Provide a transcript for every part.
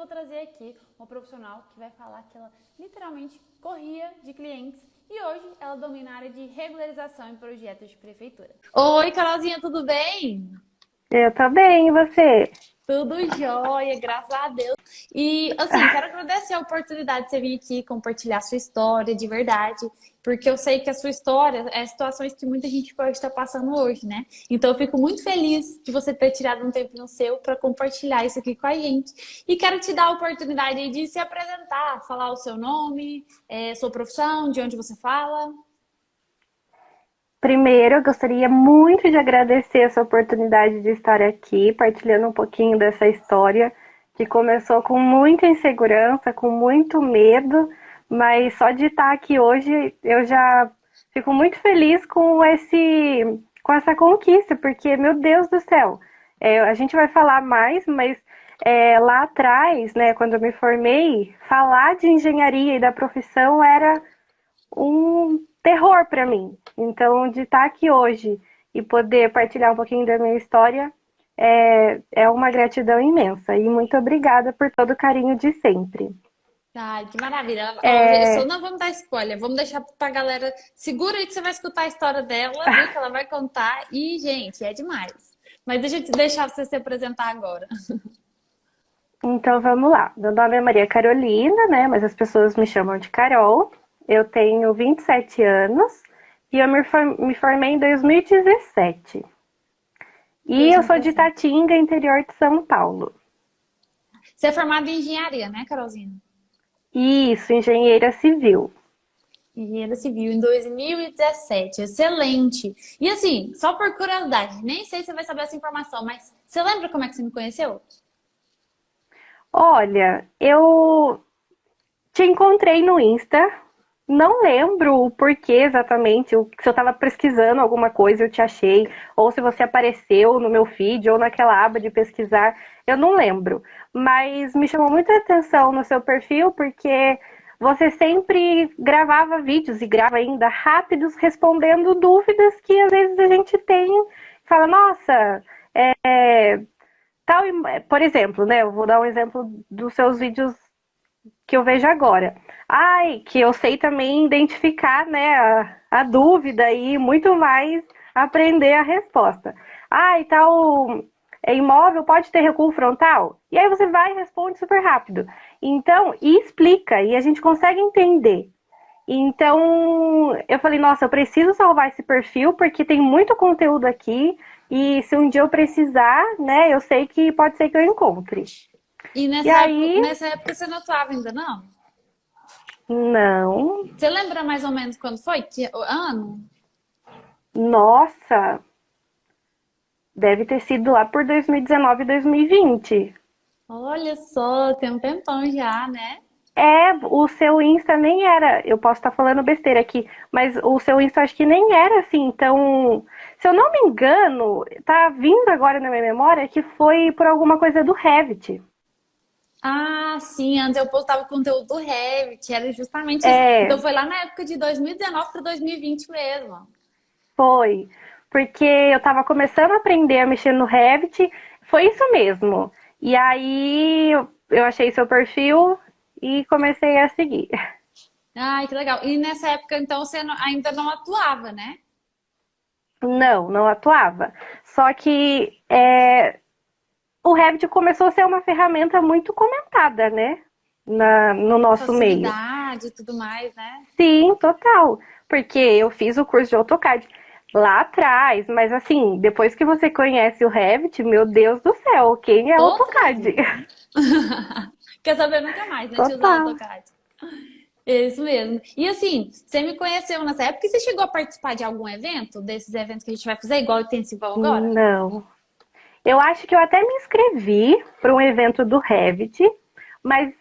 vou trazer aqui uma profissional que vai falar que ela literalmente corria de clientes e hoje ela domina a área de regularização em projetos de prefeitura. Oi, Carolzinha, tudo bem? Eu tô bem, e você? Tudo jóia, graças a Deus. E, assim, quero agradecer a oportunidade de você vir aqui compartilhar sua história de verdade, porque eu sei que a sua história é situações que muita gente pode estar passando hoje, né? Então, eu fico muito feliz de você ter tirado um tempinho seu para compartilhar isso aqui com a gente. E quero te dar a oportunidade aí de se apresentar, falar o seu nome, sua profissão, de onde você fala. Primeiro, eu gostaria muito de agradecer essa oportunidade de estar aqui, partilhando um pouquinho dessa história, que começou com muita insegurança, com muito medo, mas só de estar aqui hoje eu já fico muito feliz com essa conquista, porque, meu Deus do céu, a gente vai falar mais, mas lá atrás, né, quando eu me formei, falar de engenharia e da profissão era um terror para mim. Então, de estar aqui hoje e poder partilhar um pouquinho da minha história é uma gratidão imensa. E muito obrigada por todo o carinho de sempre. Ai, que maravilha. Ó, só É, não vamos dar spoiler, vamos deixar pra galera. Segura aí que você vai escutar a história dela, viu? Que ela vai contar. E, gente, é demais. Mas deixa eu te deixar você se apresentar agora. então vamos lá. Meu nome é Maria Carolina, né? Mas as pessoas me chamam de Carol. Eu tenho 27 anos e eu me formei em 2017. E eu sou de 2017. Itatinga, interior de São Paulo. Você é formada em engenharia, né, Carolzinha? Isso, engenheira civil. Engenharia civil em 2017. Excelente. E assim, só por curiosidade, nem sei se você vai saber essa informação, mas você lembra como é que você me conheceu? Olha, eu te encontrei no Insta, não lembro o porquê exatamente, se eu estava pesquisando alguma coisa eu te achei, ou se você apareceu no meu feed ou naquela aba de pesquisar, eu não lembro. Mas me chamou muita atenção no seu perfil porque você sempre gravava vídeos e grava ainda rápidos respondendo dúvidas que às vezes a gente tem. Fala, nossa, tal, por exemplo, né? Eu vou dar um exemplo dos seus vídeos que eu vejo agora. Ai, que eu sei também identificar, né, a dúvida e muito mais aprender a resposta. Ai, tal imóvel pode ter recuo frontal? E aí você vai e responde super rápido. Então, e explica, e a gente consegue entender. Então, eu falei, nossa, eu preciso salvar esse perfil porque tem muito conteúdo aqui e se um dia eu precisar, né, eu sei que pode ser que eu encontre. E E nessa aí, época você não atuava ainda, não? não, Você lembra mais ou menos quando foi? Que ano? nossa, deve ter sido lá por 2019, 2020. Olha só, tem um tempão já, né? O seu Insta nem era, eu posso estar falando besteira aqui, mas o seu Insta acho que nem era assim, então, se eu não me engano, tá vindo agora na minha memória que foi por alguma coisa do Revit. Ah, sim, antes eu postava conteúdo do Revit, era justamente isso. Então É, foi lá na época de 2019 para 2020 mesmo. foi, porque eu tava começando a aprender a mexer no Revit, foi isso mesmo. E aí eu achei seu perfil e comecei a seguir. Ai, que legal. E nessa época, então, você ainda não atuava, né? Não, não atuava. Só que o Revit começou a ser uma ferramenta muito comentada, né? No nosso meio. Facilidade e tudo mais, né? Sim, total. Porque eu fiz o curso de AutoCAD lá atrás, mas assim, depois que você conhece o Revit, meu Deus do céu, quem é Outra AutoCAD? vida. Quer saber nunca mais, né? De usar o Total. AutoCAD. Isso mesmo. E assim, você me conheceu nessa época e você chegou a participar de algum evento? Desses eventos que a gente vai fazer, igual o Intensival agora? Não. Eu acho que eu até me inscrevi para um evento do Revit, mas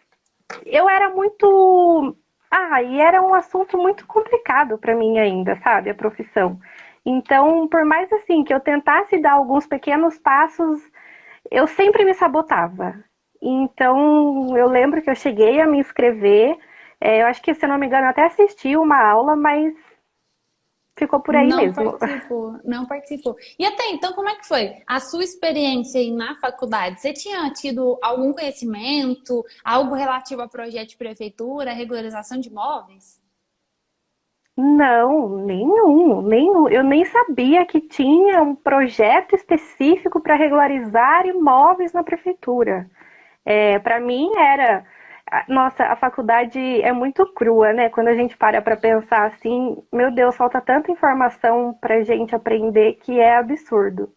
eu era muito. Ah, e era um assunto muito complicado para mim ainda, sabe? A profissão. Então, por mais assim que eu tentasse dar alguns pequenos passos, eu sempre me sabotava. Então, eu lembro que eu cheguei a me inscrever. Eu acho que, se eu não me engano, eu até assisti uma aula, mas ficou por aí Não mesmo. participou, não participou. E até então, como é que foi a sua experiência aí na faculdade? Você tinha tido algum conhecimento, algo relativo a projeto de prefeitura, regularização de imóveis? Não, nenhum. Eu nem sabia que tinha um projeto específico para regularizar imóveis na prefeitura. Para mim era, nossa, a faculdade é muito crua, né? Quando a gente para pensar assim, meu Deus, falta tanta informação para gente aprender que é absurdo.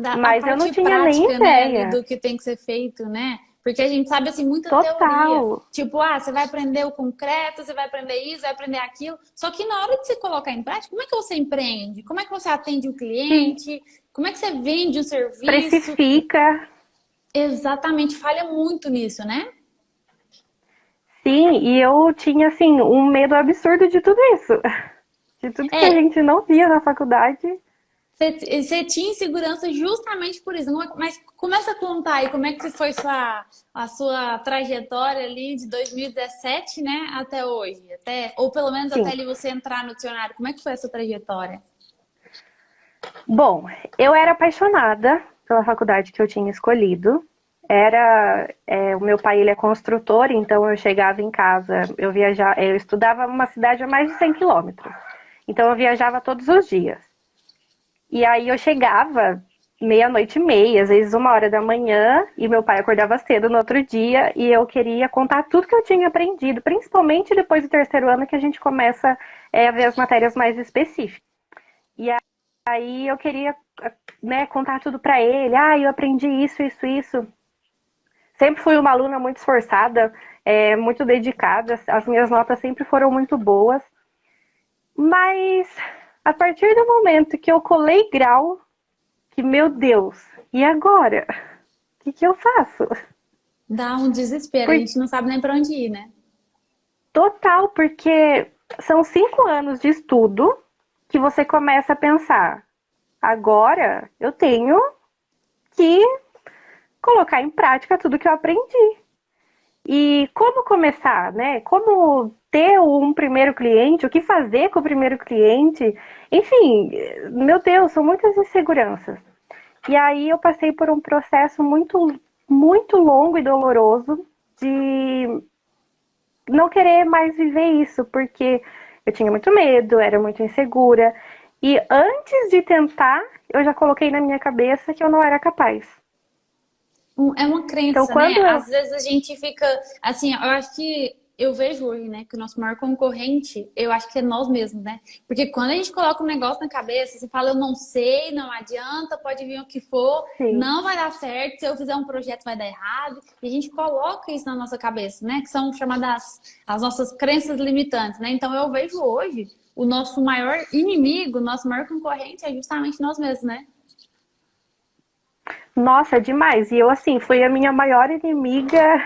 A Mas eu não parte tinha nem prática, né, ali ideia. do que tem que ser feito, né? Porque a gente sabe, assim, muita teoria. Total. Tipo, você vai aprender o concreto, você vai aprender isso, vai aprender aquilo. Só que na hora de você colocar em prática, como é que você empreende? Como é que você atende o Sim, cliente? Como é que você vende o serviço? precifica. Exatamente, falha muito nisso, né? Sim, e eu tinha assim um medo absurdo de tudo isso. De tudo que a É, gente não via na faculdade. você tinha insegurança justamente por isso. Mas começa a contar aí como é que foi a sua trajetória ali de 2017, né, até hoje. Ou pelo menos até Sim. ali você entrar no dicionário. Como é que foi essa trajetória? Bom, eu era apaixonada pela faculdade que eu tinha escolhido. O meu pai ele é construtor, então eu chegava em casa, eu estudava numa cidade a mais de 100 quilômetros. Então eu viajava todos os dias. E aí eu chegava meia-noite e meia, às vezes 1 hora da manhã, e meu pai acordava cedo no outro dia, e eu queria contar tudo que eu tinha aprendido, principalmente depois do terceiro ano que a gente começa a ver as matérias mais específicas. E aí eu queria, né, contar tudo para ele. Ah, eu aprendi isso. Sempre fui uma aluna muito esforçada, muito dedicada. As minhas notas sempre foram muito boas. Mas a partir do momento que eu colei grau, que meu Deus, e agora? O que eu faço? Dá um desespero, a Por gente não sabe nem para onde ir, né? total, porque são 5 anos de estudo que você começa a pensar. Agora eu tenho que colocar em prática tudo que eu aprendi. E como começar, né? Como ter um primeiro cliente, o que fazer com o primeiro cliente. Enfim, meu Deus, são muitas inseguranças. E aí eu passei por um processo muito longo e doloroso de não querer mais viver isso, porque eu tinha muito medo, era muito insegura. E antes de tentar, eu já coloquei na minha cabeça que eu não era capaz. É uma Então, crença, né? quando eu. Às vezes a gente fica assim, eu acho que eu vejo hoje, né, que o nosso maior concorrente, eu acho que é nós mesmos, né? Porque quando a gente coloca um negócio na cabeça, você fala, eu não sei, não adianta, pode vir o que for, Sim, não vai dar certo, se eu fizer um projeto vai dar errado. E a gente coloca isso na nossa cabeça, né? Que são chamadas as nossas crenças limitantes, né? Então eu vejo hoje o nosso maior inimigo, o nosso maior concorrente é justamente nós mesmos, né? nossa, demais. E eu, assim, fui a minha maior inimiga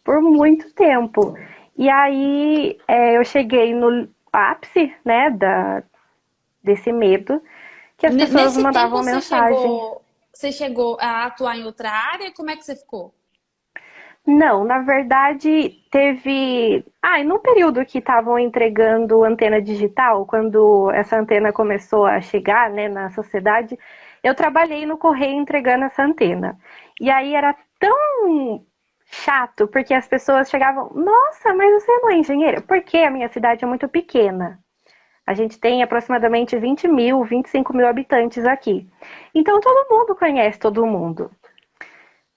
por muito tempo. E aí eu cheguei no ápice, né, desse medo, que as pessoas Nesse tempo mandavam mensagem. você chegou a atuar em outra área? Como é que você ficou? Não, na verdade teve. Ah, e no período que estavam entregando antena digital, quando essa antena começou a chegar, né, na sociedade, eu trabalhei no correio entregando essa antena. E aí era tão chato, porque as pessoas chegavam, nossa, mas você não é engenheira? Porque a minha cidade é muito pequena. A gente tem aproximadamente 20 mil, 25 mil habitantes aqui. Então todo mundo conhece todo mundo.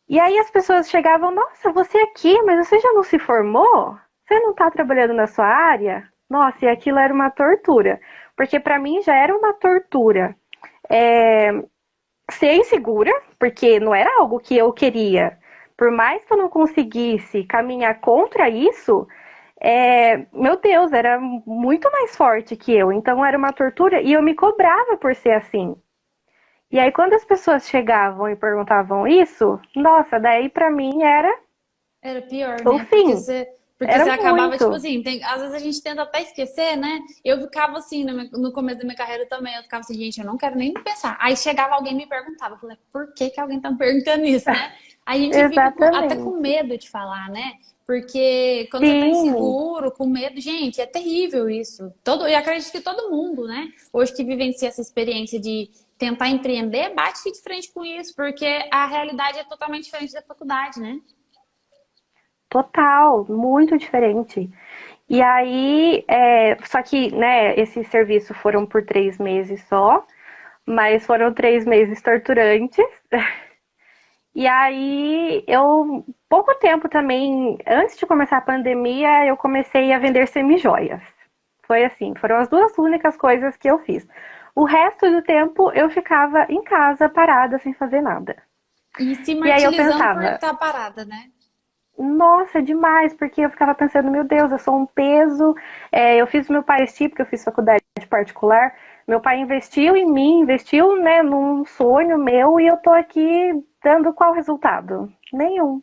E aí as pessoas chegavam, nossa, você aqui, mas você já não se formou? Você não está trabalhando na sua área? Nossa, e aquilo era uma tortura. Porque para mim já era uma tortura. É, ser insegura, porque não era algo que eu queria. Por mais que eu não conseguisse caminhar contra isso, meu Deus, era muito mais forte que eu. Então era uma tortura e eu me cobrava por ser assim. E aí quando as pessoas chegavam e perguntavam isso, nossa, daí pra mim era Era pior, o né? Porque fim. você Era acabava, tipo muito. assim, às vezes a gente tenta até esquecer, né? Eu ficava assim, no começo da minha carreira também, eu ficava assim, gente, eu não quero nem pensar. Aí chegava alguém e me perguntava, eu falei, por que que alguém tá me perguntando isso, né? A gente fica até com Exatamente. medo de falar, né? Porque quando você tá Sim, inseguro, com medo, gente, é terrível isso. Eu acredito que todo mundo, né? Hoje que vivencia essa experiência de tentar empreender, bate de frente com isso, porque a realidade é totalmente diferente da faculdade, né? total, muito diferente. E aí, só que, né, esse serviço foram por 3 meses só, mas foram 3 meses torturantes. E aí, pouco tempo também, antes de começar a pandemia, eu comecei a vender semijoias. Foi assim, foram as duas únicas coisas que eu fiz. O resto do tempo eu ficava em casa parada sem fazer nada. E se E aí eu martirizando por pensava, estar parada, né? nossa, demais, porque eu ficava pensando, meu Deus, eu sou um peso. Eu fiz o meu pai porque eu fiz faculdade particular. Meu pai investiu em mim, investiu, né, num sonho meu e eu tô aqui dando qual resultado? Nenhum.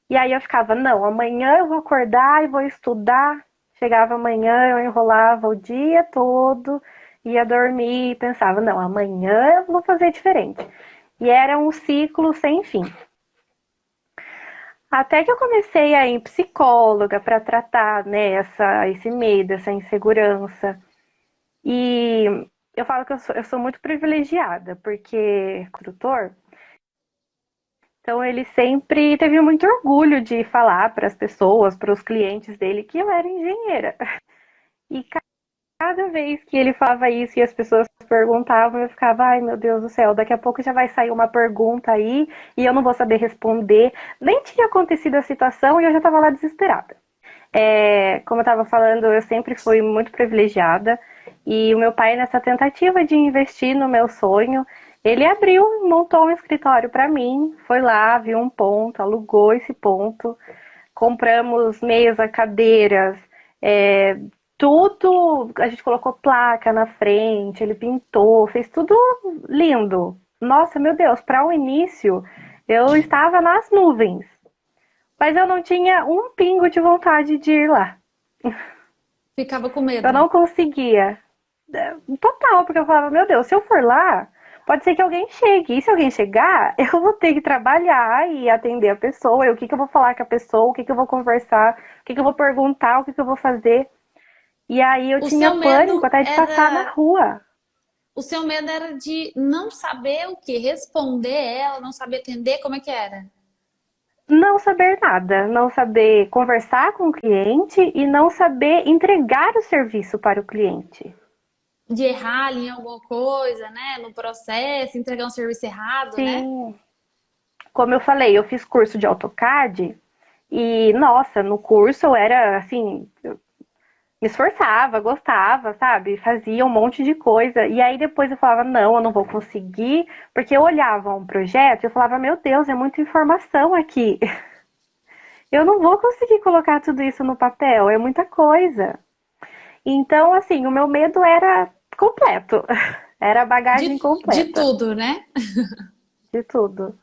E aí eu ficava, não, amanhã eu vou acordar e vou estudar. Chegava amanhã, eu enrolava o dia todo, ia dormir e pensava, não, amanhã eu vou fazer diferente. E era um ciclo sem fim. Até que eu comecei a ir em psicóloga para tratar, né, esse medo, essa insegurança. E eu falo que eu sou muito privilegiada, porque o tutor, então ele sempre teve muito orgulho de falar para as pessoas, para os clientes dele, que eu era engenheira. E cada vez que ele falava isso e as pessoas perguntavam, eu ficava, ai meu Deus do céu, daqui a pouco já vai sair uma pergunta aí e eu não vou saber responder. Nem tinha acontecido a situação e eu já estava lá desesperada. Como eu estava falando, eu sempre fui muito privilegiada e o meu pai, nessa tentativa de investir no meu sonho, ele abriu, montou um escritório para mim, foi lá, viu um ponto, alugou esse ponto, compramos mesa, cadeiras, é, tudo, a gente colocou placa na frente, ele pintou, fez tudo lindo. Nossa, meu Deus, para o início eu estava nas nuvens, mas eu não tinha um pingo de vontade de ir lá. Ficava com Eu medo. não conseguia. Total, porque eu falava, meu Deus, se eu for lá, pode ser que alguém chegue. E se alguém chegar, eu vou ter que trabalhar e atender a pessoa. E o que eu vou falar com a pessoa, o que eu vou conversar, o que eu vou perguntar, o que eu vou fazer. E aí eu O tinha seu pânico medo até de passar na era rua. O seu medo era de não saber o que responder ela, não saber atender, como é que era? Não saber nada, não saber conversar com o cliente e não saber entregar o serviço para o cliente. De errar ali em alguma coisa, né? No processo, entregar um serviço errado, né? Sim, como eu falei, eu fiz curso de AutoCAD e, nossa, no curso eu era assim, me esforçava, gostava, sabe? Fazia um monte de coisa. E aí depois eu falava, não, eu não vou conseguir, porque eu olhava um projeto e eu falava, meu Deus, é muita informação aqui. Eu não vou conseguir colocar tudo isso no papel, é muita coisa. Então, assim, o meu medo era completo. Era a bagagem De completa tudo, né? de tudo.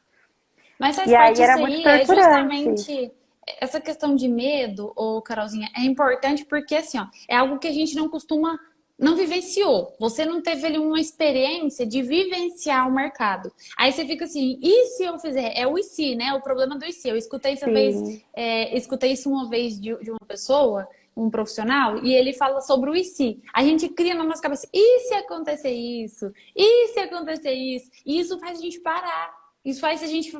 Mas faz E aí parte era disso muito aí, é torturante. justamente essa questão de medo, ô Carolzinha, é importante porque assim, ó, é algo que a gente não costuma, não vivenciou. Você não teve ali uma experiência de vivenciar o mercado. Aí você fica assim, e se eu fizer? É o e se, né? O problema do e se. Eu Sim, escutei isso uma vez de uma pessoa, um profissional, e ele fala sobre o e se. A gente cria na nossa cabeça, e se acontecer isso? E se acontecer isso? E isso faz a gente parar. Isso faz a gente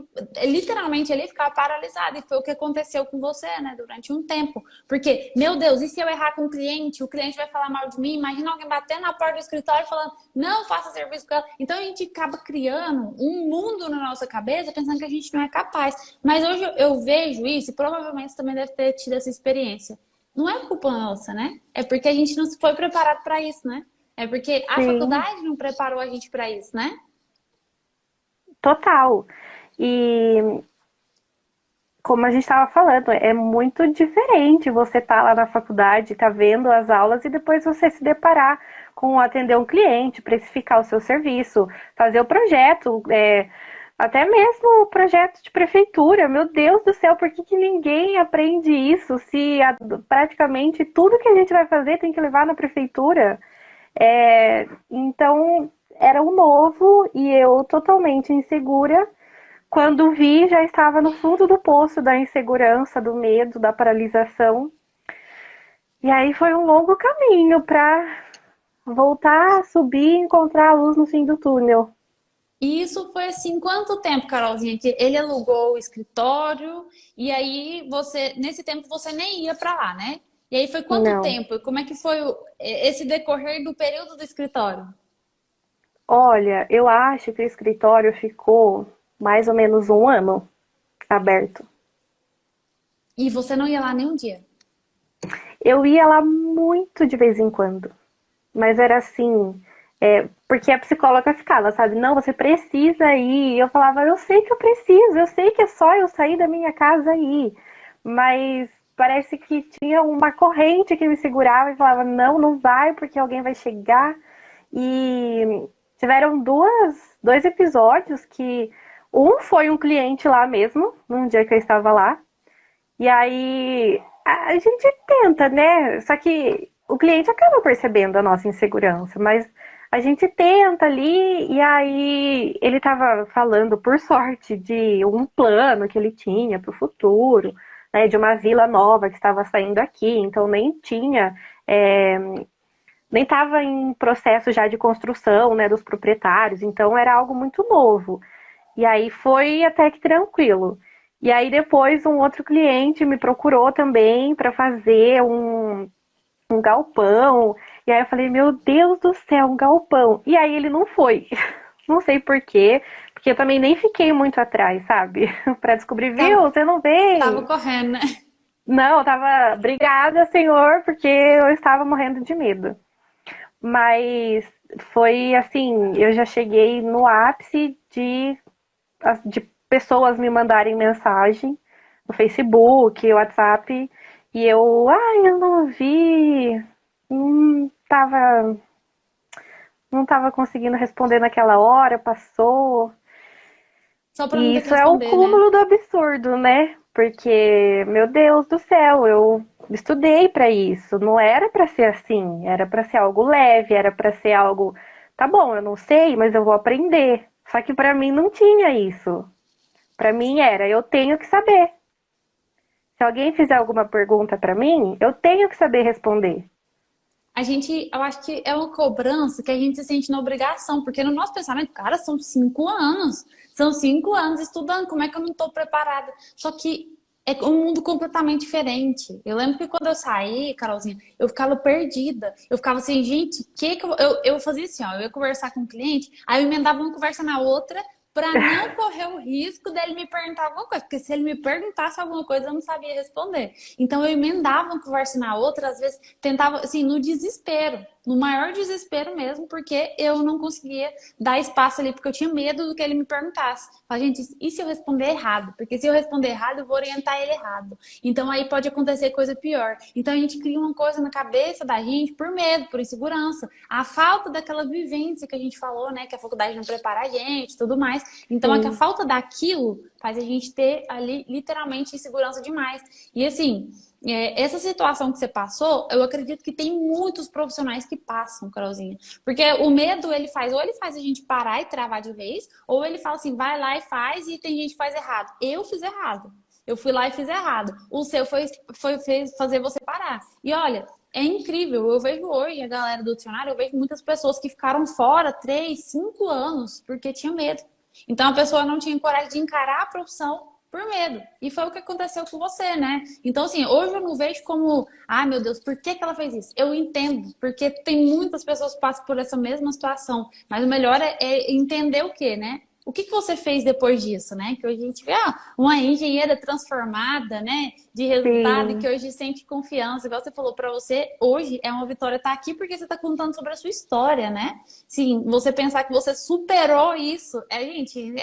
literalmente ele ficar paralisado. E foi o que aconteceu com você, né? Durante um tempo. Porque, meu Deus, e se eu errar com o cliente vai falar mal de mim? Imagina alguém batendo na porta do escritório falando, não faça serviço com ela. Então a gente acaba criando um mundo na nossa cabeça pensando que a gente não é capaz. Mas hoje eu vejo isso, e provavelmente você também deve ter tido essa experiência. Não é culpa nossa, né? É porque a gente não foi preparado para isso, né? É porque a sim, faculdade não preparou a gente para isso, né? total. E como a gente estava falando, é muito diferente você estar lá na faculdade, estar vendo as aulas e depois você se deparar com atender um cliente, precificar o seu serviço, fazer o projeto, até mesmo o projeto de prefeitura. Meu Deus do céu, por que, que ninguém aprende isso se praticamente tudo que a gente vai fazer tem que levar na prefeitura? Então, era um novo e eu totalmente insegura quando vi, já estava no fundo do poço da insegurança, do medo, da paralisação. E aí foi um longo caminho para voltar a subir e encontrar a luz no fim do túnel. E isso foi assim, quanto tempo, Carolzinha, que ele alugou o escritório e aí você, nesse tempo você nem ia para lá, né? E aí foi quanto Não. tempo? Como é que foi esse decorrer do período do escritório? Olha, eu acho que o escritório ficou mais ou menos um ano aberto. E você não ia lá nenhum dia? Eu ia lá muito de vez em quando, mas era assim, porque a psicóloga ficava, sabe? Não, você precisa ir. E eu falava, eu sei que eu preciso, eu sei que é só eu sair da minha casa e ir. Mas parece que tinha uma corrente que me segurava e falava, não, não vai, porque alguém vai chegar. E tiveram dois episódios que um foi um cliente lá mesmo, num dia que eu estava lá. E aí a gente tenta, né? Só que o cliente acaba percebendo a nossa insegurança, mas a gente tenta ali e aí ele estava falando, por sorte, de um plano que ele tinha para o futuro, né? De uma vila nova que estava saindo aqui, então é, nem estava em processo já de construção, né? Dos proprietários, então era algo muito novo. E aí foi até que tranquilo. E aí depois um outro cliente me procurou também para fazer um galpão. E aí eu falei, meu Deus do céu, um galpão. E aí ele não foi. Não sei por quê, porque eu também nem fiquei muito atrás, sabe? Para descobrir, viu? Tava, Você não tava vem? correndo, né? Não, eu tava, obrigada, senhor, porque eu estava morrendo de medo. Mas foi assim, eu já cheguei no ápice de pessoas me mandarem mensagem no Facebook, WhatsApp, e eu não vi, não tava, não tava conseguindo responder naquela hora, passou. Só pra não E ter que isso é o responder, né? cúmulo do absurdo, né? Porque, meu Deus do céu, eu estudei para isso, não era para ser assim, era para ser algo leve, era para ser algo, tá bom, eu não sei, mas eu vou aprender. Só que para mim não tinha isso. Para mim era, eu tenho que saber. Se alguém fizer alguma pergunta para mim, eu tenho que saber responder. Eu acho que é uma cobrança que a gente se sente na obrigação, porque no nosso pensamento, cara, são 5 anos estudando, como é que eu não estou preparada? Só que é um mundo completamente diferente. Eu lembro que quando eu saí, Carolzinha, eu ficava perdida. Eu ficava assim, gente, eu fazia assim, ó, eu ia conversar com o cliente, aí eu emendava uma conversa na outra, para não correr o risco dele me perguntar alguma coisa, porque se ele me perguntasse alguma coisa, eu não sabia responder. Então eu emendava uma conversa na outra, às vezes tentava, assim, no desespero, no maior desespero mesmo, porque eu não conseguia dar espaço ali, porque eu tinha medo do que ele me perguntasse. Falei, gente, e se eu responder errado? Porque se eu responder errado, eu vou orientar ele errado. Então aí pode acontecer coisa pior. Então a gente cria uma coisa na cabeça da gente por medo, por insegurança. A falta daquela vivência que a gente falou, né? Que a faculdade não prepara a gente, tudo mais. Então, a Sim, falta daquilo faz a gente ter ali literalmente insegurança demais. E assim, essa situação que você passou, eu acredito que tem muitos profissionais que passam, Carolzinha. Porque o medo, ou ele faz a gente parar e travar de vez, ou ele fala assim, vai lá e faz, e tem gente que faz errado. Eu fiz errado. Eu fui lá e fiz errado. O seu fez fazer você parar. E olha, é incrível. Eu vejo hoje a galera do dicionário, eu vejo muitas pessoas que ficaram fora 3, 5 anos porque tinha medo. Então a pessoa não tinha coragem de encarar a profissão por medo. E foi o que aconteceu com você, né? Então, assim, hoje eu não vejo como, ai meu Deus, por que que ela fez isso? Eu entendo, porque tem muitas pessoas que passam por essa mesma situação. Mas o melhor é entender o quê, né? O que que você fez depois disso, né? Que hoje a gente vê uma engenheira transformada, né? De resultado e que sim, hoje sente confiança. Igual você falou para você, hoje é uma vitória estar aqui porque você está contando sobre a sua história, né? Sim, você pensar que você superou isso, gente,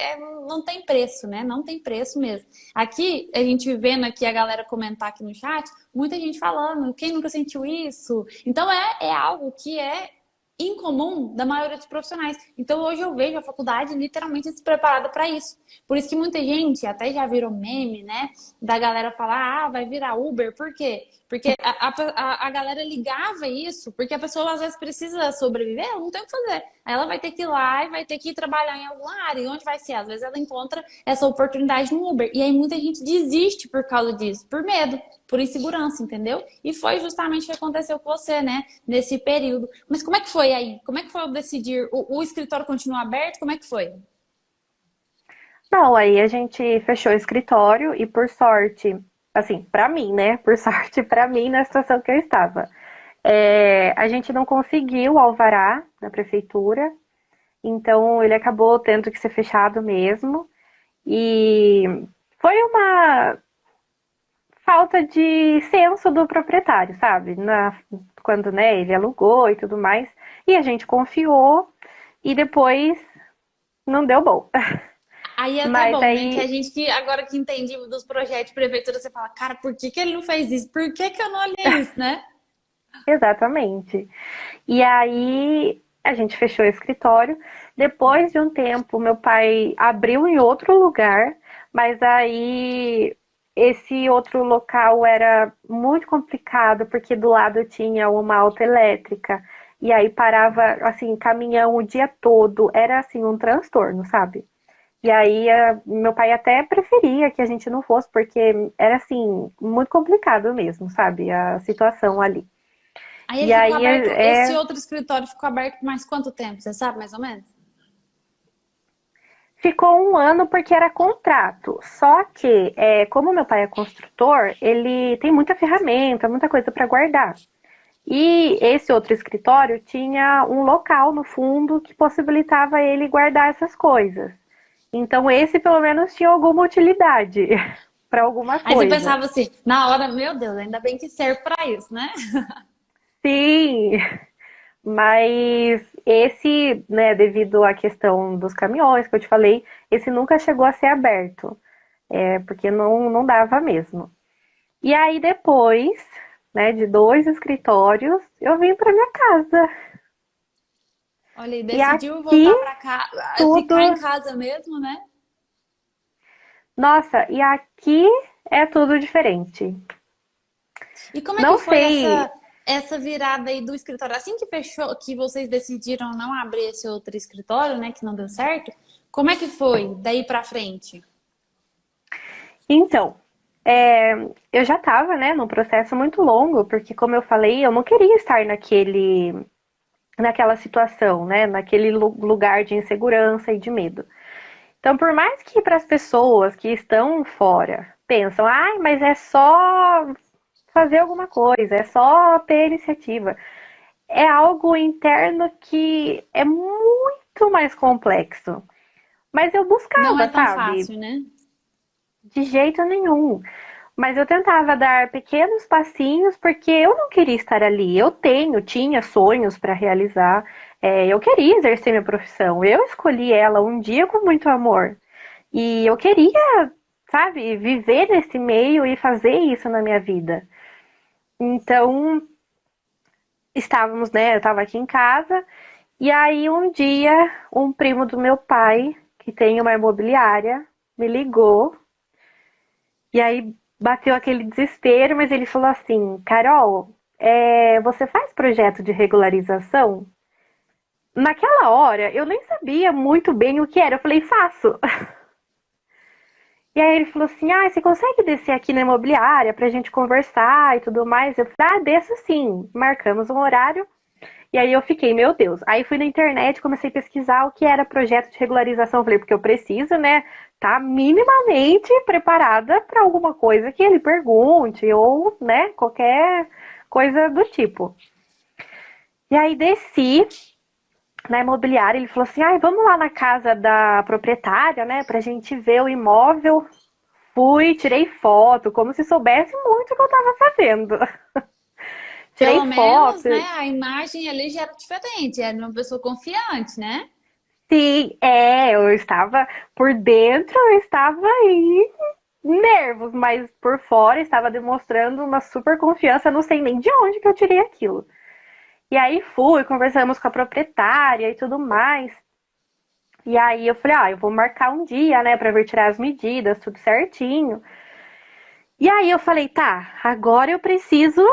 não tem preço, né? Não tem preço mesmo. Aqui, a gente vendo aqui a galera comentar aqui no chat, muita gente falando, quem nunca sentiu isso? Então é algo que é incomum da maioria dos profissionais. Então hoje eu vejo a faculdade literalmente despreparada para isso. Por isso que muita gente até já virou meme, né? Da galera falar, vai virar Uber. Por quê? Porque a galera ligava isso, porque a pessoa às vezes precisa sobreviver, ela não tem o que fazer. Aí ela vai ter que ir lá e vai ter que ir trabalhar em alguma área. E onde vai ser? Às vezes ela encontra essa oportunidade no Uber. E aí muita gente desiste por causa disso, por medo, por insegurança, entendeu? E foi justamente o que aconteceu com você, né? Nesse período. Mas como é que foi aí? Como é que foi o decidir? O escritório continua aberto? Como é que foi? Não, aí a gente fechou o escritório e por sorte, assim, pra mim, né? Por sorte pra mim na situação que eu estava. A gente não conseguiu o alvará da prefeitura, então ele acabou tendo que ser fechado mesmo. E foi uma falta de senso do proprietário, sabe? Quando, né, ele alugou e tudo mais. E a gente confiou e depois não deu bom. Aí é até Mas bom, né? Que a aí, gente que agora que entende dos projetos de prefeitura, você fala, cara, por que que ele não fez isso? Por que que eu não olhei isso, né? exatamente. E aí a gente fechou o escritório. Depois de um tempo, meu pai abriu em outro lugar, mas aí esse outro local era muito complicado porque do lado tinha uma autoelétrica e aí parava assim caminhão o dia todo, era assim um transtorno, sabe? E aí meu pai até preferia que a gente não fosse porque era assim muito complicado mesmo, sabe? A situação ali. Aí ele E ficou aí aberto, esse outro escritório ficou aberto por mais quanto tempo? Você sabe, mais ou menos? ficou um ano porque era contrato. Só que, como meu pai é construtor, ele tem muita ferramenta, muita coisa para guardar. E esse outro escritório tinha um local no fundo que possibilitava ele guardar essas coisas. Então esse pelo menos tinha alguma utilidade para alguma Aí você coisa. pensava assim, na hora, meu Deus, ainda bem que serve pra isso, né? Sim, mas esse, né, devido à questão dos caminhões que eu te falei, esse nunca chegou a ser aberto. Porque não dava mesmo. E aí depois, né, de 2 escritórios, eu vim para minha casa. Olha, e E decidiu aqui voltar pra cá, ficar em tudo, casa mesmo, né? nossa, e aqui é tudo diferente. E como é que Não foi sei, essa virada aí do escritório? Assim que fechou, que vocês decidiram não abrir esse outro escritório, né, que não deu certo, como é que foi daí pra frente? então, eu já estava, né, num processo muito longo, porque como eu falei, eu não queria estar naquela situação, né, naquele lugar de insegurança e de medo. Então, por mais que para as pessoas que estão fora pensam, ai, mas é só fazer alguma coisa, é só ter iniciativa. É algo interno que é muito mais complexo. Mas eu Não é buscava, tão sabe? fácil, né? De jeito nenhum. Mas eu tentava dar pequenos passinhos porque eu não queria estar ali. Tinha sonhos para realizar. Eu queria exercer minha profissão. Eu escolhi ela um dia com muito amor. E eu queria, sabe, viver nesse meio e fazer isso na minha vida. Então, estávamos, né? Eu estava aqui em casa. E aí, um dia, um primo do meu pai, que tem uma imobiliária, me ligou. E aí bateu aquele desespero, mas ele falou assim: Carol, você faz projeto de regularização? Naquela hora, eu nem sabia muito bem o que era. Eu falei: faço. E aí ele falou assim: ah, você consegue descer aqui na imobiliária pra gente conversar e tudo mais? Eu falei: ah, desço sim. Marcamos um horário. E aí eu fiquei, meu Deus. Aí fui na internet, comecei a pesquisar o que era projeto de regularização. Falei, porque eu preciso, né, tá minimamente preparada para alguma coisa que ele pergunte ou, né, qualquer coisa do tipo. E aí desci na imobiliária, ele falou assim: ai, vamos lá na casa da proprietária, né, pra gente ver o imóvel. Fui, tirei foto, como se soubesse muito o que eu tava fazendo. Tirei Pelo menos, foto. né, a imagem ali já era diferente, era uma pessoa confiante, né? Sim, eu estava por dentro, eu estava em nervos, mas por fora estava demonstrando uma super confiança, não sei nem de onde que eu tirei aquilo. E aí fui, conversamos com a proprietária e tudo mais. E aí eu falei, eu vou marcar um dia, né, pra vir tirar as medidas, tudo certinho. E aí eu falei, tá, agora eu preciso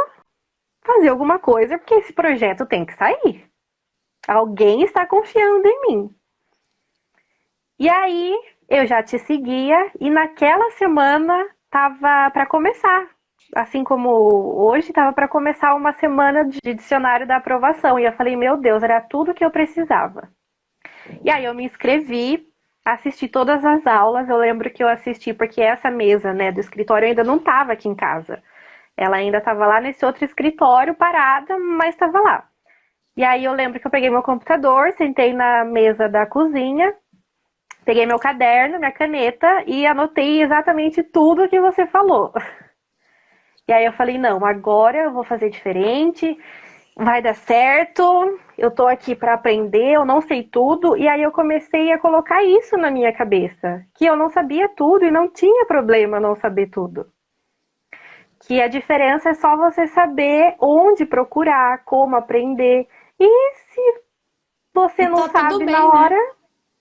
fazer alguma coisa, porque esse projeto tem que sair. Alguém está confiando em mim. E aí, eu já te seguia e naquela semana tava para começar. Assim como hoje, tava para começar uma semana de dicionário da aprovação. E eu falei, meu Deus, era tudo que eu precisava. E aí eu me inscrevi, assisti todas as aulas. Eu lembro que eu assisti porque essa mesa, né, do escritório ainda não estava aqui em casa. Ela ainda estava lá nesse outro escritório parada, mas estava lá. E aí eu lembro que eu peguei meu computador, sentei na mesa da cozinha, peguei meu caderno, minha caneta e anotei exatamente tudo que você falou. E aí eu falei, não, agora eu vou fazer diferente, vai dar certo, eu tô aqui para aprender, eu não sei tudo. E aí eu comecei a colocar isso na minha cabeça, que eu não sabia tudo e não tinha problema não saber tudo. Que a diferença é só você saber onde procurar, como aprender. E se você E não tá tudo sabe na bem, né? hora,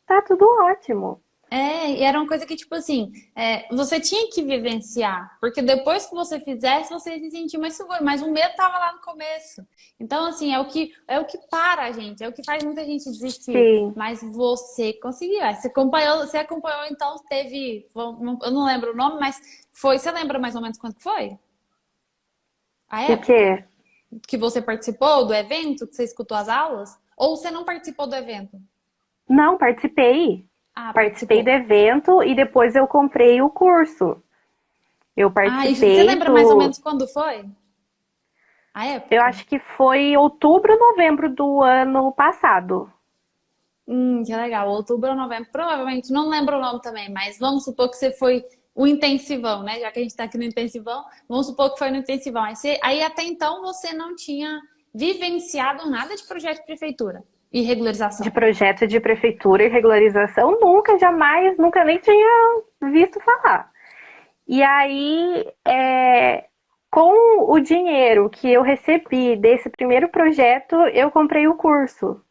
tá tudo ótimo. E era uma coisa que, tipo assim, você tinha que vivenciar, porque depois que você fizesse, você ia se sentir mais seguro, mas o medo tava lá no começo. Então, assim, é o que para a gente, é o que faz muita gente desistir. Sim. Mas você conseguiu. Você acompanhou, então teve, eu não lembro o nome, mas você lembra mais ou menos quanto foi? A O quê? época que você participou do evento, que você escutou as aulas? Ou você não participou do evento? Não, participei. Ah, Participei do participou. evento e depois eu comprei o curso. Eu Ah, e você participei lembra mais ou do. menos quando foi? A Eu época? acho que foi outubro, novembro do ano passado. Que legal. Outubro ou novembro. Provavelmente, não lembro o nome também, mas vamos supor que você foi o intensivão, né? Já que a gente tá aqui no intensivão, vamos supor que foi no intensivão. Aí até então você não tinha vivenciado nada de projeto de prefeitura e De regularização. projeto de prefeitura e regularização, nunca, jamais, nunca nem tinha visto falar. E aí, com o dinheiro que eu recebi desse primeiro projeto, eu comprei o curso.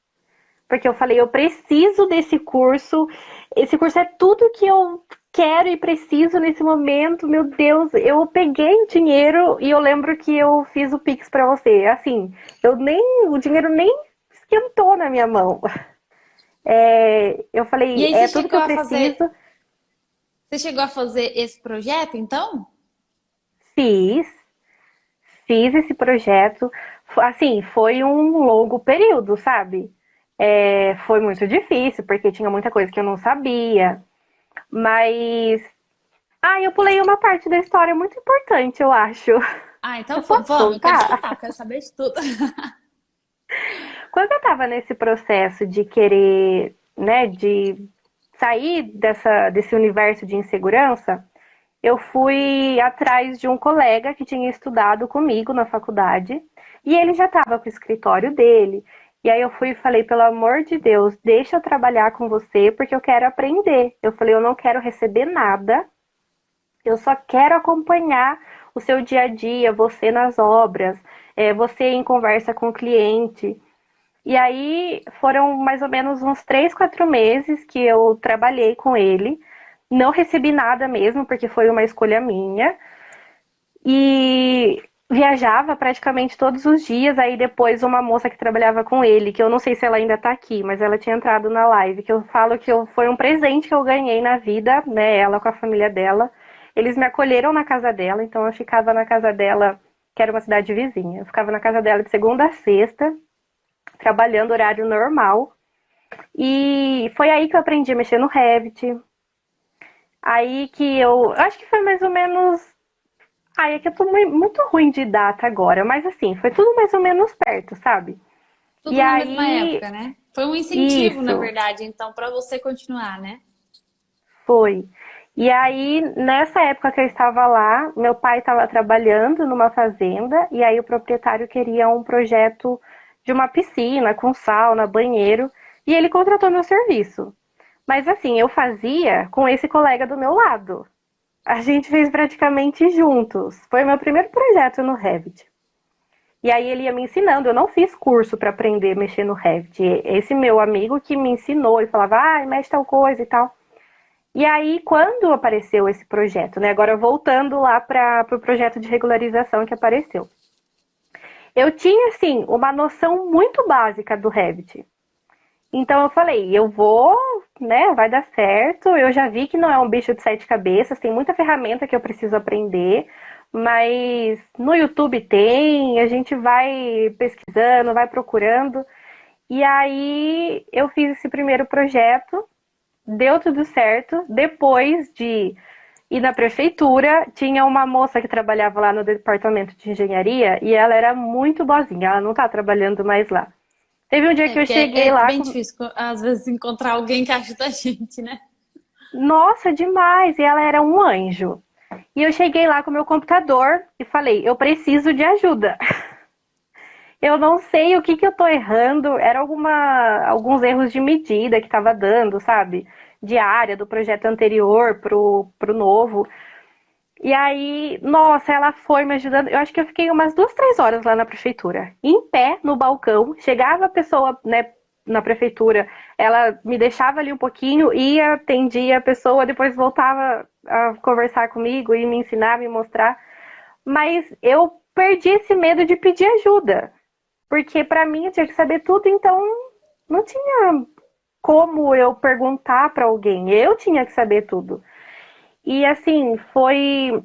Porque eu falei, eu preciso desse curso. Esse curso é tudo que eu quero e preciso nesse momento. Meu Deus, eu peguei o dinheiro e eu lembro que eu fiz o Pix para você. Assim, o dinheiro nem esquentou na minha mão. Eu E falei, aí é tudo que eu preciso. você chegou a fazer esse projeto, então? Fiz, fiz esse projeto. Assim, foi um longo período, sabe? Foi muito difícil, porque tinha muita coisa que eu não sabia. Mas eu pulei uma parte da história muito importante, eu acho. Ah, então Eu posso vamos, eu quero contar? escutar, eu quero saber de tudo. Quando eu tava nesse processo de querer, né, de sair desse universo de insegurança, eu fui atrás de um colega que tinha estudado comigo na faculdade e ele já estava com o escritório dele. E aí eu fui e falei, pelo amor de Deus, deixa eu trabalhar com você porque eu quero aprender. Eu falei, eu não quero receber nada, eu só quero acompanhar o seu dia a dia, você nas obras, você em conversa com o cliente. E aí foram mais ou menos uns 3, 4 meses que eu trabalhei com ele. Não recebi nada mesmo, porque foi uma escolha minha. E viajava praticamente todos os dias. Aí depois uma moça que trabalhava com ele, que eu não sei se ela ainda tá aqui, mas ela tinha entrado na live, que eu falo que foi um presente que eu ganhei na vida, né? Ela com a família dela. Eles me acolheram na casa dela, então eu ficava na casa dela, que era uma cidade vizinha. Eu ficava na casa dela de segunda a sexta, trabalhando horário normal. E foi aí que eu aprendi a mexer no Revit. Aí que eu acho que foi mais ou menos. É que eu tô muito ruim de data agora, mas assim, foi tudo mais ou menos perto, sabe? E Tudo na mesma aí, época, né? Foi um incentivo, na isso, verdade, então, para você continuar, né? foi. E aí, nessa época que eu estava lá, meu pai estava trabalhando numa fazenda, e aí o proprietário queria um projeto de uma piscina com sauna, banheiro, e ele contratou meu serviço. Mas assim, eu fazia com esse colega do meu lado. A gente fez praticamente juntos. Foi meu primeiro projeto no Revit. E aí ele ia me ensinando. Eu não fiz curso para aprender a mexer no Revit. Esse meu amigo que me ensinou e falava, mexe tal coisa e tal. E aí, quando apareceu esse projeto, né? Agora voltando lá para o projeto de regularização que apareceu. Eu tinha, assim, uma noção muito básica do Revit. Então eu falei, eu vou, né, vai dar certo. Eu já vi que não é um bicho de sete cabeças, tem muita ferramenta que eu preciso aprender, mas no YouTube tem, a gente vai pesquisando, vai procurando. E aí eu fiz esse primeiro projeto, deu tudo certo. Depois de ir na prefeitura, tinha uma moça que trabalhava lá no departamento de engenharia e ela era muito boazinha, ela não tá trabalhando mais lá. Teve um dia É, que eu porque cheguei é lá bem com... difícil, às vezes, encontrar alguém que ajuda a gente, né? Nossa, demais! E ela era um anjo. E eu cheguei lá com o meu computador e falei, eu preciso de ajuda. Eu não sei o que que eu tô errando, era alguns erros de medida que estava dando, sabe? De área do projeto anterior pro novo. E aí, nossa, ela foi me ajudando. Eu acho que eu fiquei umas 2, 3 horas lá na prefeitura, em pé no balcão. Chegava a pessoa, né, na prefeitura, ela me deixava ali um pouquinho, ia, atendia a pessoa, depois voltava a conversar comigo e me ensinar, me mostrar. Mas eu perdi esse medo de pedir ajuda, porque para mim eu tinha que saber tudo, então não tinha como eu perguntar para alguém. Eu tinha que saber tudo. E assim, foi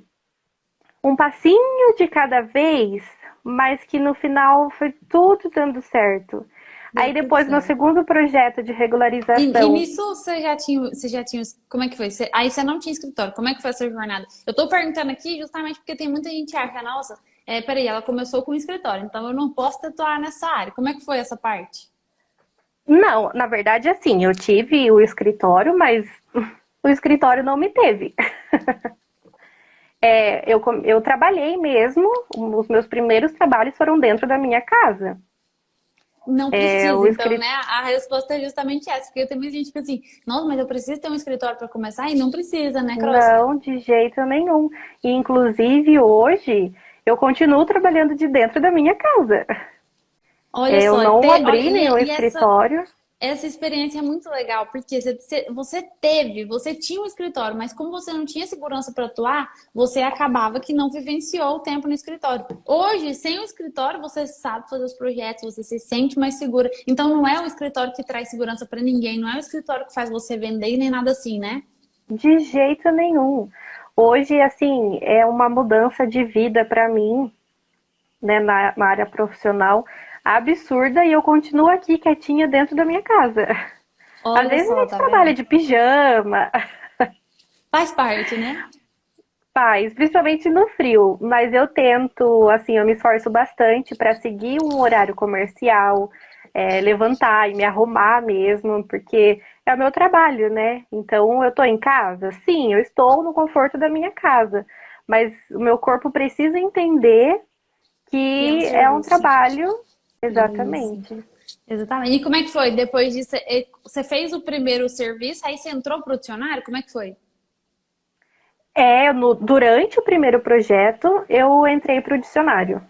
um passinho de cada vez, mas que no final foi tudo dando certo. Deu Aí tudo depois, meu certo. segundo projeto de E regularização. nisso você já tinha, como é que foi? Aí você não tinha escritório, como é que foi essa jornada? Eu tô perguntando aqui justamente porque tem muita gente que acha, nossa, peraí, ela começou com escritório, então eu não posso atuar nessa área. Como é que foi essa parte? Não, na verdade, assim, eu tive o escritório, mas o escritório não me teve. Eu trabalhei mesmo, os meus primeiros trabalhos foram dentro da minha casa. Não É, precisa, o então, né? escritório. A resposta é justamente essa, porque tem muita gente que assim, nossa, mas eu preciso ter um escritório para começar e não precisa, né, Crossa? Não, de jeito nenhum. E, inclusive, hoje, eu continuo trabalhando de dentro da minha casa. Olha Eu só, não olha, abri nenhum e essa escritório. Essa experiência é muito legal, porque você tinha um escritório, mas como você não tinha segurança para atuar, você acabava que não vivenciou o tempo no escritório. Hoje, sem o escritório, você sabe fazer os projetos, você se sente mais segura. Então, não é o escritório que traz segurança para ninguém, não é o escritório que faz você vender nem nada assim, né? De jeito nenhum. Hoje, assim, é uma mudança de vida para mim, né, na área profissional, absurda e eu continuo aqui quietinha dentro da minha casa. Às Olha vezes a só, gente tá trabalha vendo? de pijama, Faz parte, né? faz, principalmente no frio, mas eu tento, assim, eu me esforço bastante para seguir um horário comercial, levantar e me arrumar mesmo, porque é o meu trabalho, né? Então eu tô em casa? Sim, eu estou no conforto da minha casa, mas o meu corpo precisa entender Que é um que é um serviço. trabalho. Isso. Exatamente. Exatamente. E como é que foi? Depois disso, você fez o primeiro serviço, aí você entrou pro dicionário? Como é que foi? Durante o primeiro projeto, eu entrei para o dicionário.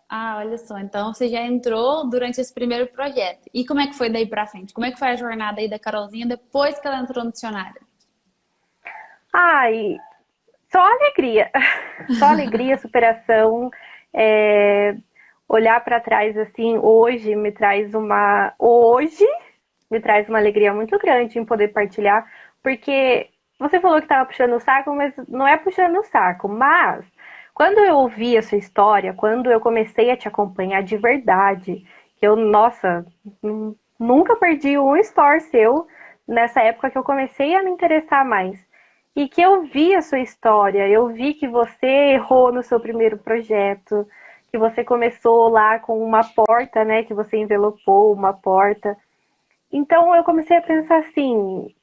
Ah, olha só. Então você já entrou durante esse primeiro projeto. E como é que foi daí pra frente? Como é que foi a jornada aí da Carolzinha depois que ela entrou no dicionário? Ai, só alegria. Só alegria, superação. é, Olhar para trás assim, hoje me traz uma alegria muito grande em poder partilhar, porque você falou que estava puxando o saco, mas não é puxando o saco, mas quando eu ouvi a sua história, quando eu comecei a te acompanhar de verdade, que eu, nossa, nunca perdi um story seu nessa época que eu comecei a me interessar mais. E que eu vi a sua história, eu vi que você errou no seu primeiro projeto, que você começou lá com uma porta, né, que você envelopou uma porta. Então eu comecei a pensar assim,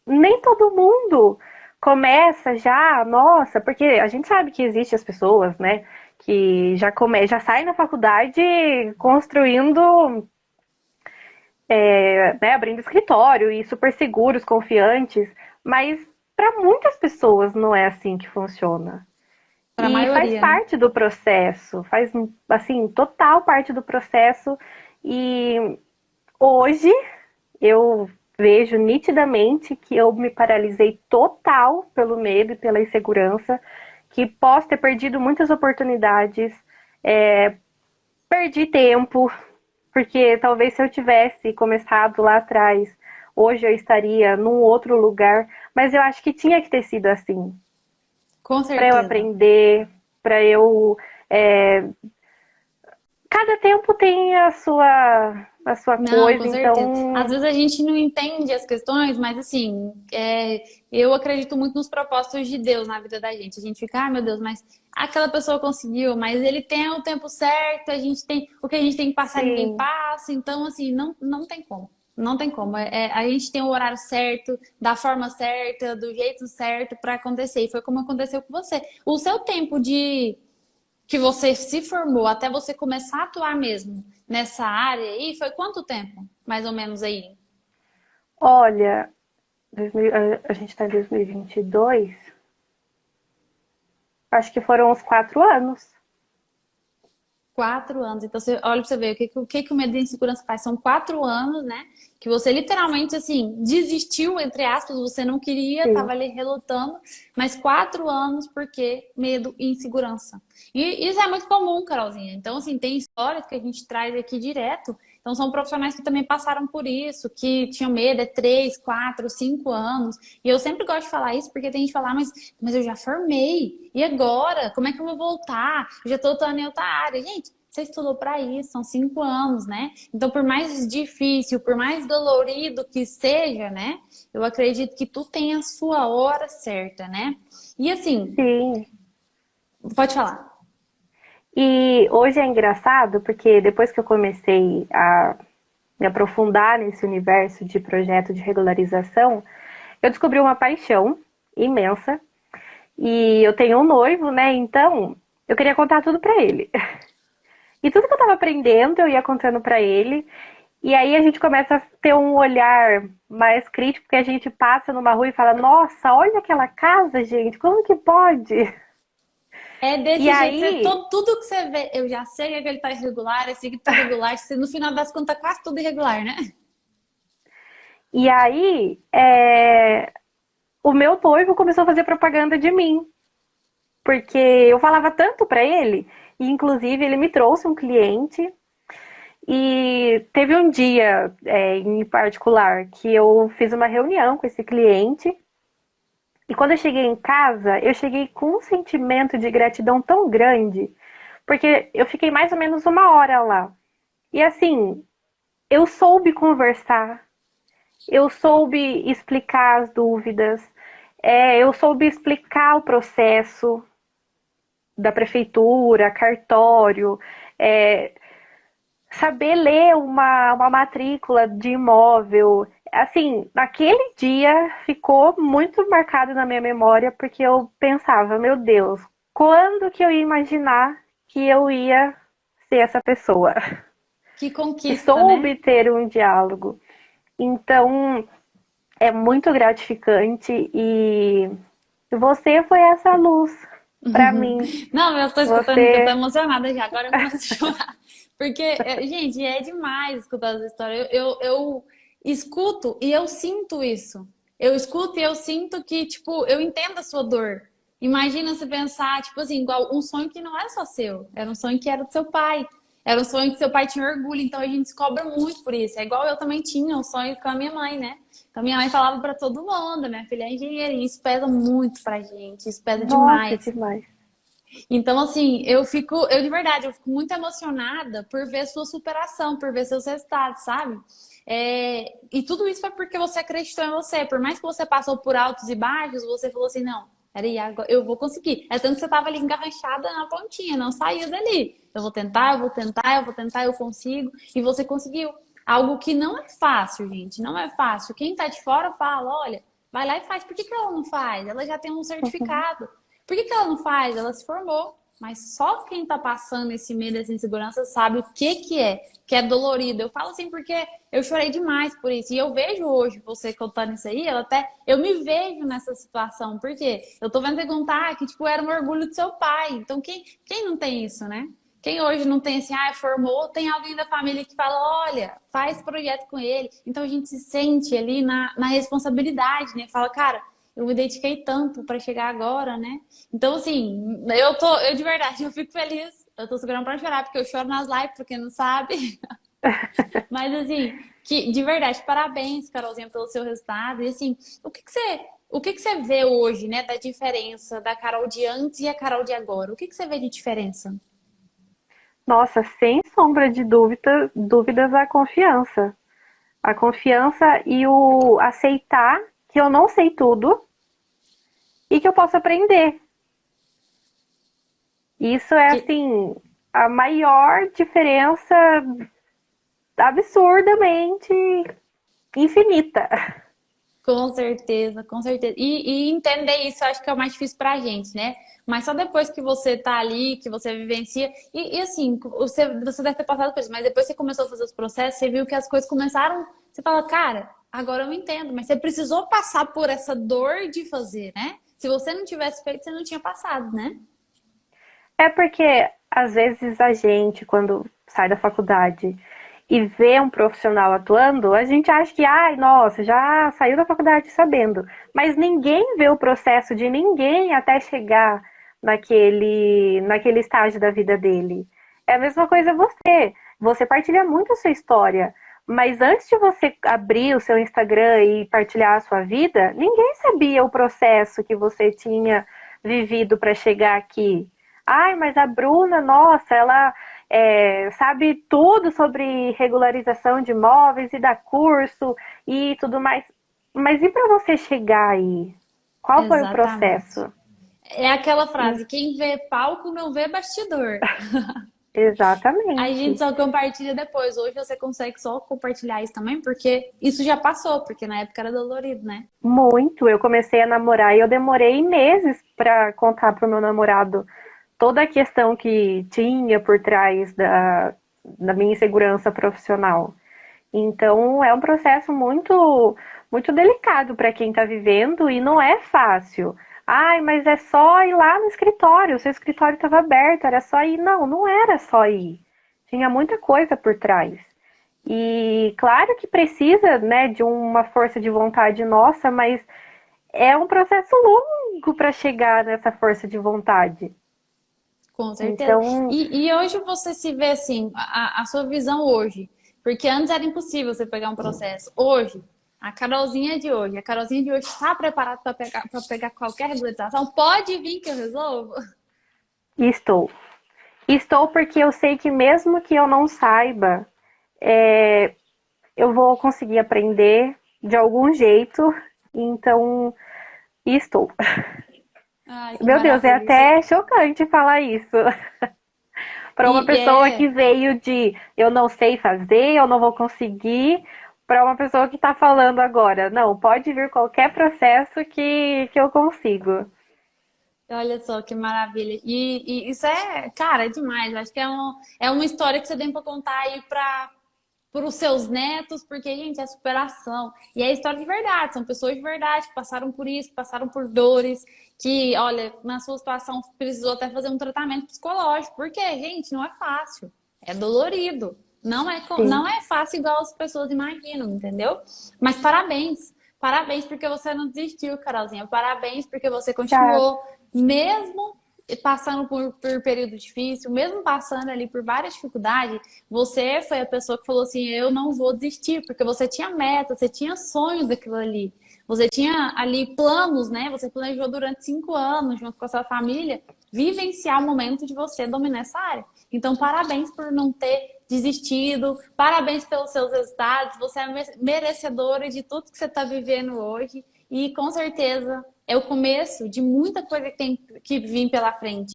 nem todo mundo começa já, nossa, porque a gente sabe que existe as pessoas, né, que já saem na faculdade construindo, né, abrindo escritório e super seguros, confiantes, mas para muitas pessoas não é assim que funciona. Para a E faz maioria, né? parte do processo, faz assim, total parte do processo. E hoje eu vejo nitidamente que eu me paralisei total pelo medo e pela insegurança, que posso ter perdido muitas oportunidades, perdi tempo, porque talvez se eu tivesse começado lá atrás, hoje eu estaria num outro lugar, mas eu acho que tinha que ter sido assim, Com para eu certeza. aprender, para eu é, cada tempo tem a sua Não, com coisa, certeza. Às então vezes a gente não entende as questões, mas assim, eu acredito muito nos propósitos de Deus na vida da gente. A gente fica, ah, meu Deus, mas aquela pessoa conseguiu, mas ele tem o tempo certo, a gente tem o que a gente tem que passar, ninguém sim, passa. Então, assim, não tem como. Não tem como. A gente tem o horário certo, da forma certa, do jeito certo para acontecer. E foi como aconteceu com você. O seu tempo de que você se formou até você começar a atuar mesmo nessa área aí, foi quanto tempo? Mais ou menos aí? olha, 2000 a gente está em 2022, acho que foram uns 4 anos. 4 anos. Então, você olha pra você ver o que o medo de insegurança faz. São 4 anos, né? Que você literalmente, assim, desistiu, entre aspas, você não queria, Sim, tava ali relutando, mas 4 anos porque medo e insegurança. E isso é muito comum, Carolzinha. Então, assim, tem histórias que a gente traz aqui direto. Então, são profissionais que também passaram por isso, que tinham medo, 3, 4, 5 anos. E eu sempre gosto de falar isso, porque tem gente que fala, mas eu já formei. E agora? Como é que eu vou voltar? Eu já estou atuando em outra área. Gente, você estudou para isso, são 5 anos, né? Então, por mais difícil, por mais dolorido que seja, né? Eu acredito que tu tem a sua hora certa, né? E assim, sim. pode falar. E hoje é engraçado porque depois que eu comecei a me aprofundar nesse universo de projeto de regularização, eu descobri uma paixão imensa. E eu tenho um noivo, né? Então eu queria contar tudo pra ele. E tudo que eu tava aprendendo, eu ia contando pra ele. E aí a gente começa a ter um olhar mais crítico, porque a gente passa numa rua e fala: Nossa, olha aquela casa, gente, como que pode? É E desse jeito, aí, tudo que você vê, eu já sei que ele tá irregular, esse que tá irregular, no final das contas, tá quase tudo irregular, né? e aí, o meu noivo começou a fazer propaganda de mim, porque eu falava tanto pra ele, e inclusive ele me trouxe um cliente. E teve um dia, em particular, que eu fiz uma reunião com esse cliente. E quando eu cheguei em casa, eu cheguei com um sentimento de gratidão tão grande, porque eu fiquei mais ou menos uma hora lá. E assim, eu soube conversar, eu soube explicar as dúvidas, eu soube explicar o processo da prefeitura, cartório, é, saber ler uma matrícula de imóvel. Assim, naquele dia ficou muito marcado na minha memória, porque eu pensava, meu Deus, quando que eu ia imaginar que eu ia ser essa pessoa? Que Que conquista, né? soube ter um diálogo. Então, é muito gratificante e você foi essa luz para mim. Não, eu tô escutando aqui, eu tô Você emocionada já. Agora eu começo a chorar. Porque, gente, é demais escutar essa história. Eu escuto e eu sinto isso. Eu escuto e eu sinto que, tipo, eu entendo a sua dor. Imagina você pensar, tipo assim, igual um sonho que não era só seu, era um sonho que era do seu pai. Era um sonho que seu pai tinha orgulho, então a gente se cobra muito por isso. É igual eu também tinha um sonho com a minha mãe, né? Então minha mãe falava pra todo mundo, minha filha é engenheira, e isso pesa muito pra gente, isso pesa Nossa, demais. demais. Então, assim, eu de verdade, eu fico muito emocionada por ver sua superação, por ver seus resultados, sabe? E tudo isso foi porque você acreditou em você. Por mais que você passou por altos e baixos, você falou assim, não, peraí, agora eu vou conseguir. É tanto que você tava ali engarranchada na pontinha, não saía dali. Eu vou tentar, eu vou tentar, eu vou tentar, eu consigo. E você conseguiu. Algo que não é fácil, gente, não é fácil. Quem tá de fora fala, olha, vai lá e faz. Por que que ela não faz? Ela já tem um certificado. Por que que ela não faz? Ela se formou. Mas só quem tá passando esse medo, essa insegurança, sabe o que é dolorido. Eu falo assim porque eu chorei demais por isso. E eu vejo hoje você contando isso aí, eu me vejo nessa situação. Por quê? Eu tô vendo você contar que, tipo, era um orgulho do seu pai. Então, quem não tem isso, né? Quem hoje não tem assim, formou, tem alguém da família que fala, olha, faz projeto com ele. Então a gente se sente ali na responsabilidade, né? Fala, cara, eu me dediquei tanto para chegar agora, né? Então, assim, eu de verdade, eu fico feliz. Eu tô segurando pra chorar, porque eu choro nas lives, porque não sabe. Mas assim, que de verdade, parabéns, Carolzinha, pelo seu resultado. E assim, o que que você vê hoje, né, da diferença da Carol de antes e a Carol de agora? O que que você vê de diferença? Nossa, sem sombra de dúvidas, a confiança. A confiança e o aceitar que eu não sei tudo e que eu posso aprender. Isso é, Que, assim, a maior diferença absurdamente infinita. com certeza, com certeza. E entender isso, eu acho que é o mais difícil pra gente, né? Mas só depois que você tá ali, que você vivencia. E assim, você deve ter passado por isso, mas depois que você começou a fazer os processos, você viu que as coisas começaram. Você fala, cara, agora eu entendo. Mas você precisou passar por essa dor de fazer, né? Se você não tivesse feito, você não tinha passado, né? É porque, às vezes, a gente, quando sai da faculdade e vê um profissional atuando, a gente acha que, ai, nossa, já saiu da faculdade sabendo. Mas ninguém vê o processo de ninguém até chegar naquele estágio da vida dele. É a mesma coisa você. Você partilha muito a sua história. Mas antes de você abrir o seu Instagram e partilhar a sua vida, ninguém sabia o processo que você tinha vivido para chegar aqui. Ai, mas a Bruna, nossa, ela sabe tudo sobre regularização de imóveis e dá curso e tudo mais. Mas e para você chegar aí? Qual foi o Exatamente. processo? É aquela frase, quem vê palco não vê bastidor. A gente Exatamente. só compartilha depois. Hoje você consegue só compartilhar isso também, porque isso já passou, porque na época era dolorido, né? Muito. Eu comecei a namorar e eu demorei meses para contar pro meu namorado toda a questão que tinha por trás da minha insegurança profissional. Então, é um processo muito delicado para quem está vivendo e não é fácil. Ai, mas é só ir lá no escritório, o seu escritório estava aberto, era só ir. Não, não era só ir. Tinha muita coisa por trás. E claro que precisa, né, de uma força de vontade nossa, mas é um processo longo para chegar nessa força de vontade. Com certeza. Então, E hoje você se vê assim, a sua visão hoje. Porque antes era impossível você pegar um processo. Hoje, a Carolzinha de hoje está preparada para pegar qualquer regularização? Pode vir que eu resolvo? estou. Estou porque eu sei que mesmo que eu não saiba, é, eu vou conseguir aprender de algum jeito. Então, estou. Ai, que Meu Deus, é maravilha. até chocante falar isso. Para uma E pessoa que é. veio de eu não sei fazer, eu não vou conseguir, para uma pessoa que está falando agora, não, pode vir qualquer processo que eu consigo. Olha só que maravilha. E isso é, cara, é demais. Eu acho que é uma história que você tem para contar aí para os seus netos, porque, gente, é superação. E é história de verdade, são pessoas de verdade que passaram por isso, que passaram por dores, que, olha, na sua situação precisou até fazer um tratamento psicológico. Porque, gente, não é fácil. É dolorido. Sim, Não é fácil igual as pessoas imaginam, entendeu? Mas parabéns. Parabéns porque você não desistiu, Carolzinha. Parabéns porque você tá. continuou, mesmo passando por período difícil, mesmo passando ali por várias dificuldades, você foi a pessoa que falou assim: eu não vou desistir, porque você tinha meta, você tinha sonhos daquilo ali. Você tinha ali planos, né? Você planejou durante 5 anos, junto com a sua família, vivenciar o momento de você dominar essa área. Então, parabéns por não ter desistido, parabéns pelos seus resultados. Você é merecedora de tudo que você está vivendo hoje. E com certeza é o começo de muita coisa que tem que vir pela frente.